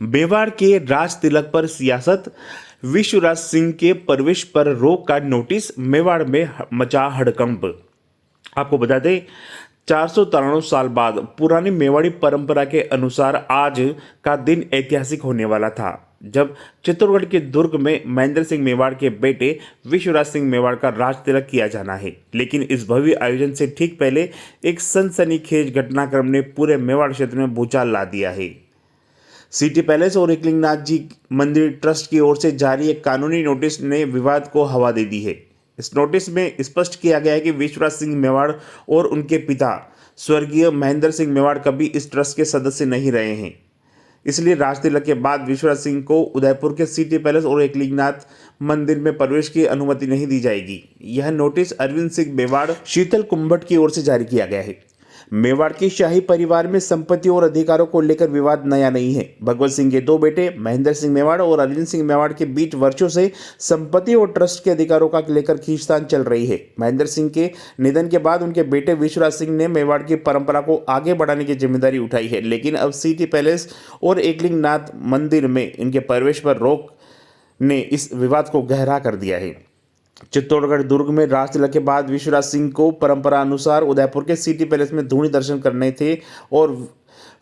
मेवाड़ के राज तिलक पर सियासत, विश्वराज सिंह के प्रवेश पर रोक का नोटिस, मेवाड़ में मचा हड़कंप। आपको बता दें, 493 साल बाद पुरानी मेवाड़ी परंपरा के अनुसार आज का दिन ऐतिहासिक होने वाला था, जब चित्तौड़गढ़ के दुर्ग में महेंद्र सिंह मेवाड़ के बेटे विश्वराज सिंह मेवाड़ का राज तिलक किया जाना है। लेकिन इस भव्य आयोजन से ठीक पहले एक सनसनीखेज घटनाक्रम ने पूरे मेवाड़ क्षेत्र में भूचाल ला दिया है। सिटी पैलेस और एकलिंगनाथ जी मंदिर ट्रस्ट की ओर से जारी एक कानूनी नोटिस ने विवाद को हवा दे दी है। इस नोटिस में स्पष्ट किया गया है कि विश्वराज सिंह मेवाड़ और उनके पिता स्वर्गीय महेंद्र सिंह मेवाड़ कभी इस ट्रस्ट के सदस्य नहीं रहे हैं। इसलिए राज तिलक के बाद विश्वराज सिंह को उदयपुर के सिटी पैलेस और एकलिंगनाथ मंदिर में प्रवेश की अनुमति नहीं दी जाएगी। यह नोटिस अरविंद सिंह मेवाड़ शीतल कुंभट की ओर से जारी किया गया है। मेवाड़ के शाही परिवार में संपत्ति और अधिकारों को लेकर विवाद नया नहीं है। भगवत सिंह के दो बेटे महेंद्र सिंह मेवाड़ और अरविंद सिंह मेवाड़ के बीच वर्षों से संपत्ति और ट्रस्ट के अधिकारों का लेकर खींचतान चल रही है। महेंद्र सिंह के निधन के बाद उनके बेटे विश्वराज सिंह ने मेवाड़ की परंपरा को आगे बढ़ाने की जिम्मेदारी उठाई है, लेकिन अब सिटी पैलेस और एकलिंगनाथ मंदिर में इनके प्रवेश पर रोक ने इस विवाद को गहरा कर दिया है। चित्तौड़गढ़ दुर्ग में राज तिलक के बाद विश्वराज सिंह को परंपरा अनुसार उदयपुर के सिटी पैलेस में धूनी दर्शन करने थे और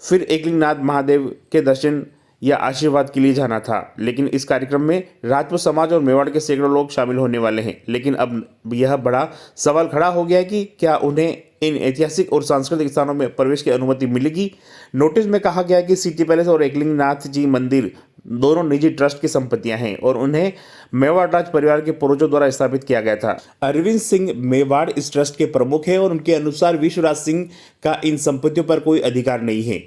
फिर एकलिंगनाथ महादेव के दर्शन या आशीर्वाद के लिए जाना था। लेकिन इस कार्यक्रम में राजपूत समाज और मेवाड़ के सैकड़ों लोग शामिल होने वाले हैं। लेकिन अब यह बड़ा सवाल खड़ा हो गया है कि क्या उन्हें इन ऐतिहासिक और सांस्कृतिक स्थानों में प्रवेश की अनुमति मिलेगी। नोटिस में कहा गया है कि सिटी पैलेस और एकलिंगनाथ जी मंदिर दोनों निजी ट्रस्ट की संपत्तियां हैं और उन्हें मेवाड़ राज परिवार के पूर्वजों द्वारा स्थापित किया गया था। अरविंद सिंह मेवाड़ इस ट्रस्ट के प्रमुख हैं और उनके अनुसार विश्वराज सिंह का इन संपत्तियों पर कोई अधिकार नहीं है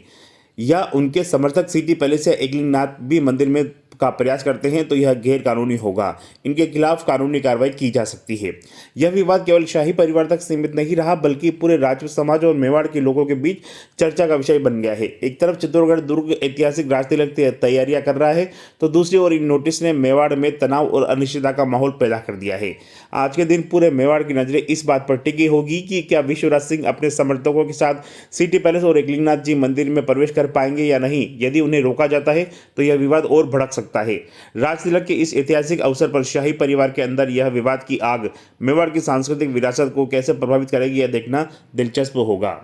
या उनके समर्थक सिटी पैलेस या एकलिंगनाथ भी मंदिर में का प्रयास करते हैं तो यह गैर कानूनी होगा। इनके खिलाफ कानूनी कार्रवाई की जा सकती है। यह विवाद केवल शाही परिवार तक सीमित नहीं रहा, बल्कि पूरे राजपूत समाज और मेवाड़ के लोगों के बीच चर्चा का विषय बन गया है। एक तरफ चित्तौड़गढ़ दुर्ग ऐतिहासिक राज तिलक तैयारियां कर रहा है, तो दूसरी ओर इन नोटिस ने मेवाड़ में तनाव और अनिश्चितता का माहौल पैदा कर दिया है। आज के दिन पूरे मेवाड़ की नजरें इस बात पर टिकी होगी कि क्या विश्वराज सिंह अपने समर्थकों के साथ सिटी पैलेस और एकलिंगनाथ जी मंदिर में प्रवेश कर पाएंगे या नहीं। यदि उन्हें रोका जाता है तो यह विवाद और भड़क सकता है। राज तिलक के इस ऐतिहासिक अवसर पर शाही परिवार के अंदर यह विवाद की आग मेवाड़ की सांस्कृतिक विरासत को कैसे प्रभावित करेगी, यह देखना दिलचस्प होगा।